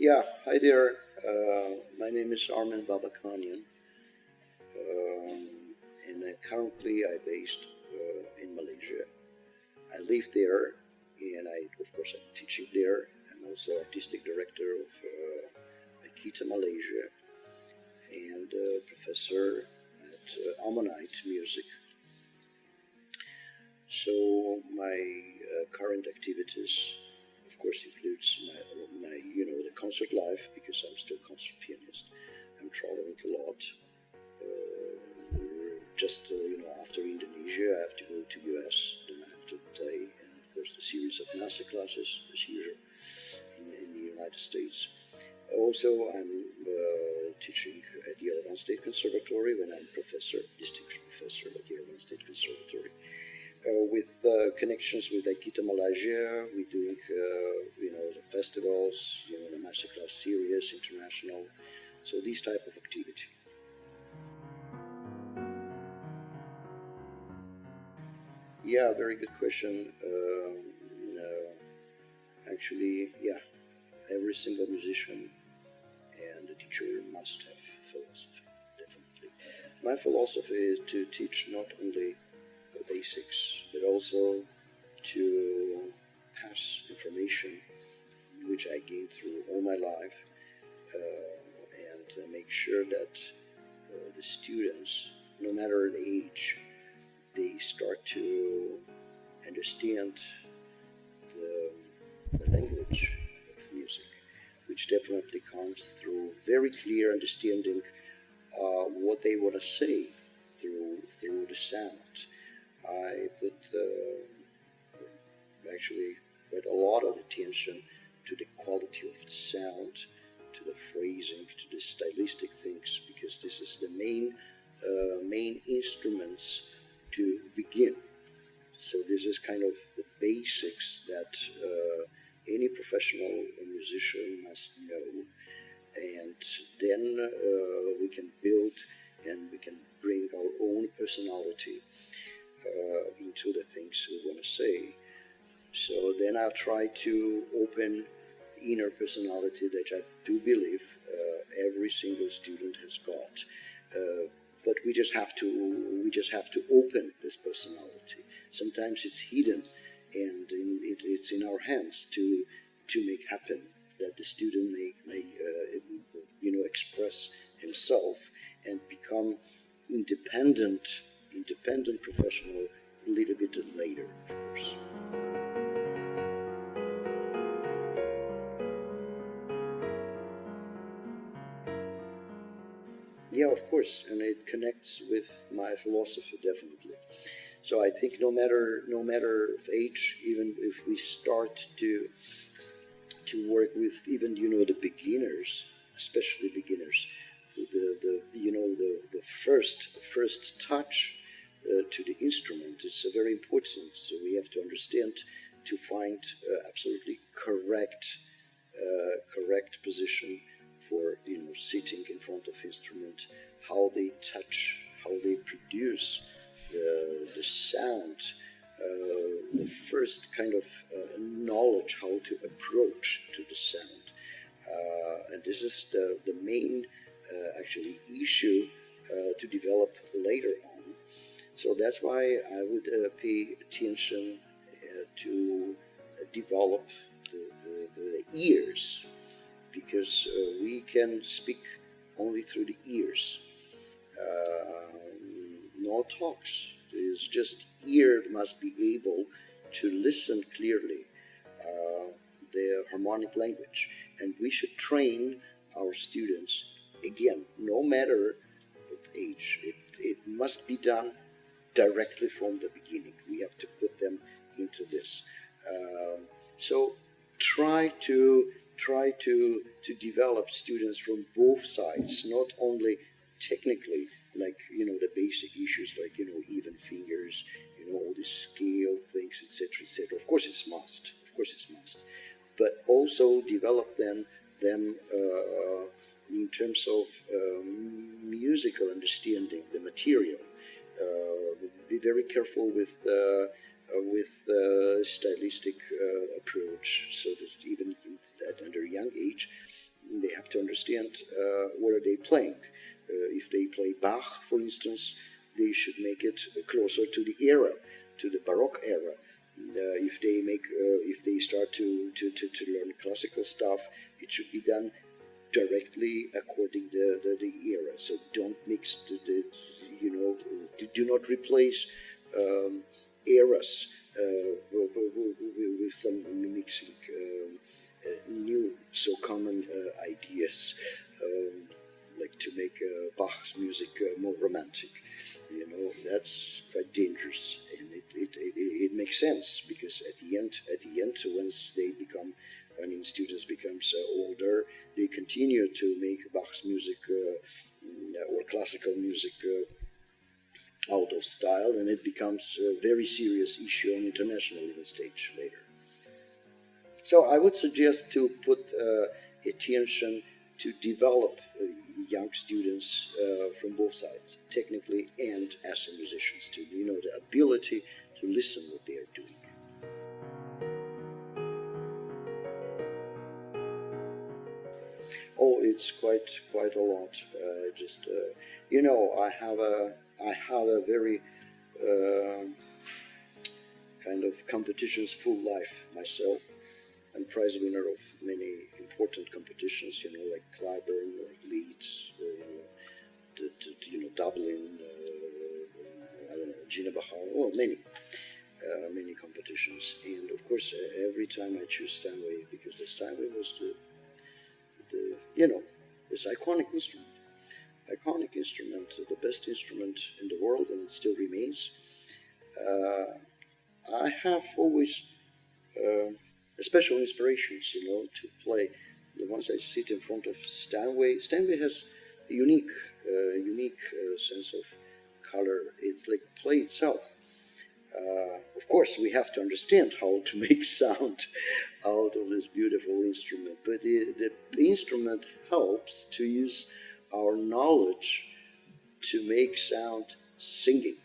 Yeah, hi there. My name is Armen Babakhanian, um, and currently I'm based in Malaysia. I live there, and of course, I'm teaching there. I'm also artistic director of Akita Malaysia and professor at Ammonite Music. So my current activities, of course, includes my the concert life because I'm still concert pianist. I'm traveling a lot. Just after Indonesia, I have to go to US. Then I have to play, and of course, the series of master classes as usual in the United States. Also, I'm teaching at Yerevan State Conservatory when I'm professor, distinguished professor at Yerevan State Conservatory. With connections with Akita Malaysia, we're doing the festivals, the masterclass series, international, so these type of activity. Yeah, very good question. Actually, yeah, every single musician and a teacher must have philosophy, definitely. My philosophy is to teach not only basics, but also to pass information which I gained through all my life, and make sure that the students, no matter the age, they start to understand the language of music, which definitely comes through very clear understanding what they want to say through the sound. I put actually quite a lot of attention to the quality of the sound, to the phrasing, to the stylistic things, because this is the main instruments to begin. So this is kind of the basics that any professional musician must know, and then we can build and we can bring our own personality into the things we want to say. So then I'll try to open inner personality that I do believe every single student has got. But we just have to open this personality. Sometimes it's hidden, and it's in our hands to make happen that the student may express himself and become independent professional a little bit later, of course. Yeah, of course, and it connects with my philosophy definitely. So I think no matter of age, even if we start to work with even the beginners, especially beginners, the first touch to the instrument is very important. So we have to understand to find absolutely correct position for sitting in front of instrument, how they touch, how they produce the sound, the first kind of knowledge how to approach to the sound, and this is the main actually issue to develop later on. So that's why I would pay attention to develop the ears, because we can speak only through the ears. No talks. It's just ear must be able to listen clearly the harmonic language, and we should train our students again, no matter what age. It must be done directly from the beginning. We have to put them into this. So try to develop students from both sides, not only technically, like the basic issues like even fingers, all these scale things, etc., etc. Of course it's must, but also develop them in terms of musical understanding the material. Be very careful with stylistic approach, so that even at under young age they have to understand what are they playing. If they play Bach, for instance, they should make it closer to the era, to the Baroque era. If they start to learn classical stuff, it should be done directly according the era. So don't mix do not replace eras with some mixing new so common ideas, like to make Bach's music more romantic. That's quite dangerous, and it makes sense, because at the end, once they become, students becomes older, they continue to make Bach's music or classical music out of style, and it becomes a very serious issue on international even stage later. So I would suggest to put attention to develop young students from both sides, technically and as musicians too. The ability to listen what they are doing. Oh, it's quite a lot. I had a very kind of competitions full life myself. I'm prize winner of many important competitions, like Clyburn, like Leeds, Dublin, I don't know, Geneva, many competitions. And of course, every time I choose Steinway, because the Steinway was this iconic instrument, the best instrument in the world, and it still remains. I have always special inspirations, to play. Once I sit in front of Steinway has a unique sense of color. It's like play itself. Of course, we have to understand how to make sound out of this beautiful instrument, but the instrument helps to use our knowledge to make sound singing,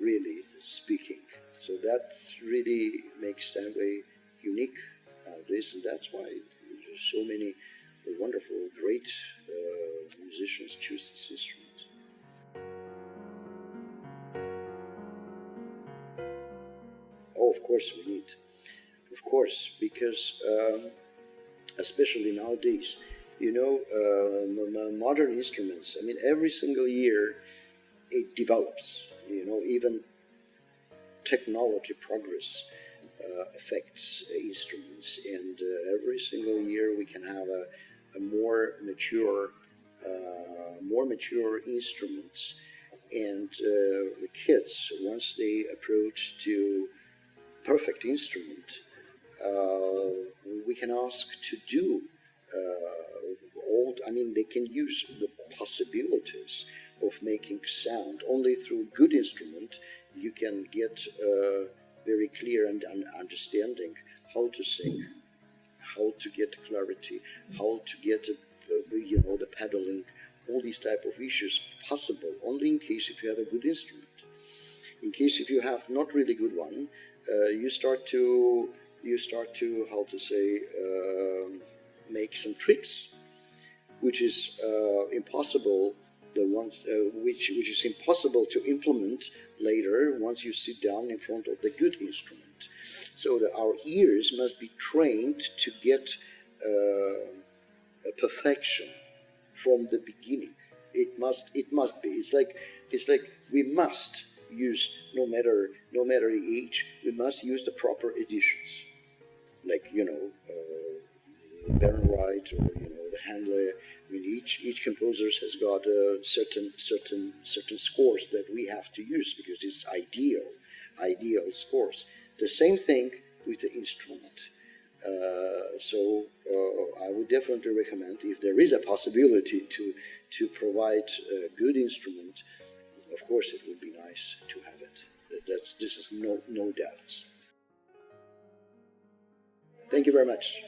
really speaking. So that really makes Steinway unique nowadays, and that's why so many wonderful, great musicians choose this instrument. Oh, of course we need. Of course, because especially nowadays, modern instruments, every single year it develops, even technology progress affects instruments, and every single year we can have a more mature instruments, and the kids, once they approach to perfect instrument, we can ask to do they can use the possibilities of making sound. Only through good instrument you can get very clear and understanding how to sing, how to get clarity, how to get the pedaling, all these type of issues possible only in case if you have a good instrument. In case if you have not really good one, you start to how to say make some tricks, which is impossible. Which is impossible to implement later once you sit down in front of the good instrument. So our ears must be trained to get a perfection from the beginning. It must be. It's like we must use, no matter the age, we must use the proper editions, like Baron Wright or the Handler. Each composer has got certain scores that we have to use because it's ideal scores. The same thing with the instrument. So I would definitely recommend, if there is a possibility to provide a good instrument, of course it would be nice to have it. This is no doubts. Thank you very much.